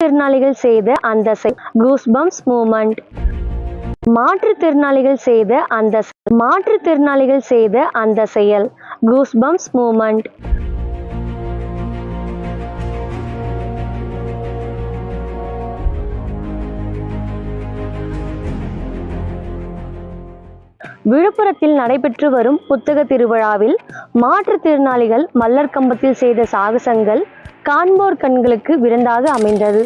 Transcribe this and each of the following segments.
மாற்றுத்திறனாளிகள் செய்த அந்த கூஸ்பம்ப்ஸ் மூமெண்ட். மாற்றுத்திறனாளிகள் செய்த அந்த செயல் கூஸ்பம்ப்ஸ் மூமெண்ட். விழுப்புரத்தில் நடைபெற்று வரும் புத்தக திருவிழாவில் மாற்றுத்திறனாளிகள் மல்லர் கம்பத்தில் செய்த சாகசங்கள் காண்போர் கண்களுக்கு விருந்தாக அமைந்தது.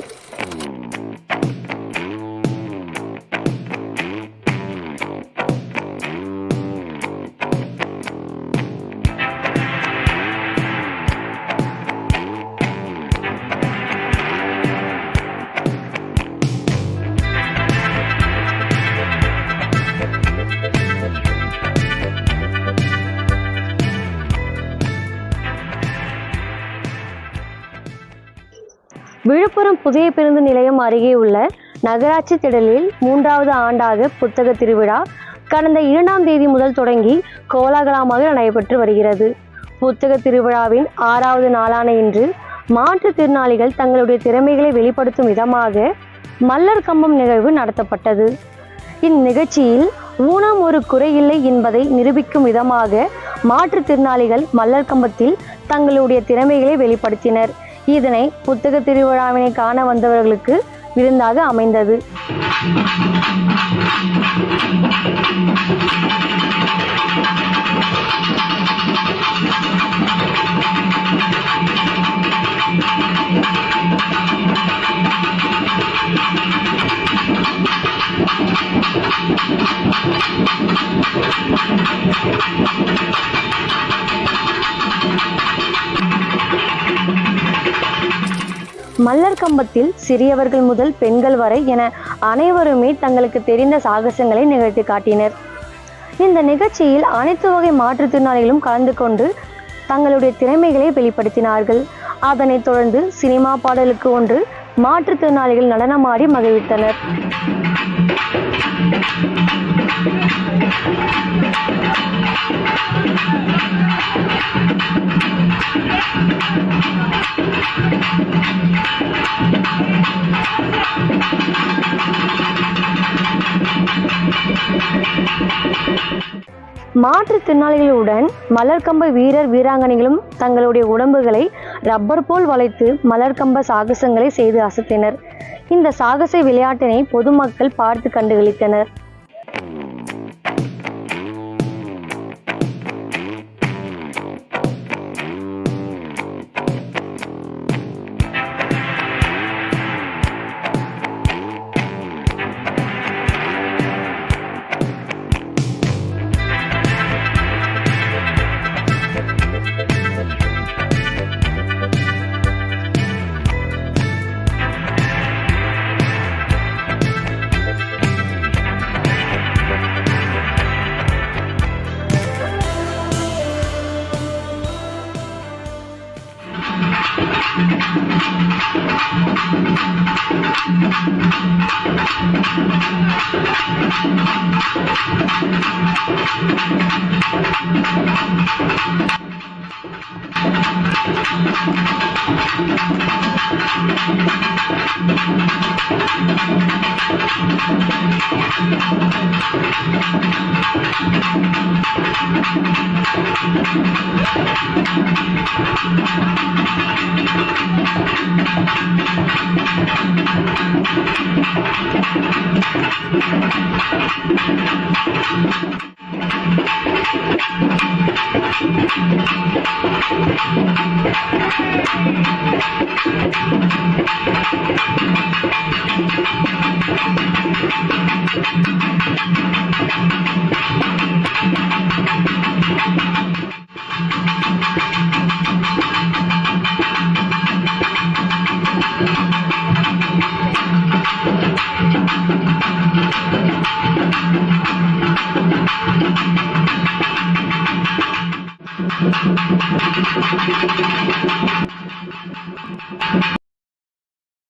விழுப்புரம் புதிய பேருந்து நிலையம் அருகே உள்ள நகராட்சி திடலில் 3வது ஆண்டாக புத்தக திருவிழா கடந்த 2ஆம் தேதி முதல் தொடங்கி கோலாகலமாக நடைபெற்று வருகிறது. புத்தக திருவிழாவின் 6வது நாளான இன்று மாற்றுத்திறனாளிகள் தங்களுடைய திறமைகளை வெளிப்படுத்தும் விதமாக மல்லர் கம்பம் நிகழ்வு நடத்தப்பட்டது. இந்நிகழ்ச்சியில் ஊனம் ஒரு குறையில்லை என்பதை நிரூபிக்கும் விதமாக மாற்றுத்திறனாளிகள் மல்லர் கம்பத்தில் தங்களுடைய திறமைகளை வெளிப்படுத்தினர். இதனை புத்தக திருவிழாவினை காண வந்தவர்களுக்கு விருந்தாக அமைந்தது. மல்லர் கம்பத்தில் சிறியவர்கள் முதல் பெண்கள் வரை என அனைவருமே தங்களுக்கு தெரிந்த சாகசங்களை நிகழ்த்தி காட்டினர். இந்த நிகழ்ச்சியில் அனைத்து வகை மாற்றுத்திறனாளிகளும் கலந்து கொண்டு தங்களுடைய திறமைகளை வெளிப்படுத்தினார்கள். அதனைத் தொடர்ந்து சினிமா பாடலுக்கு ஒன்று மாற்றுத்திறனாளிகள் நடனமாடி மகிழ்வித்தனர். மாற்றுத்திறனாளிகளுடன் மலர்கம்ப வீரர் வீராங்கனைகளும் தங்களுடைய உடம்புகளை ரப்பர் போல் வளைத்து மலர்கம்ப சாகசங்களை செய்து அசத்தினர். இந்த சாகச விளையாட்டினை பொதுமக்கள் பார்த்து கண்டுகளித்தனர்.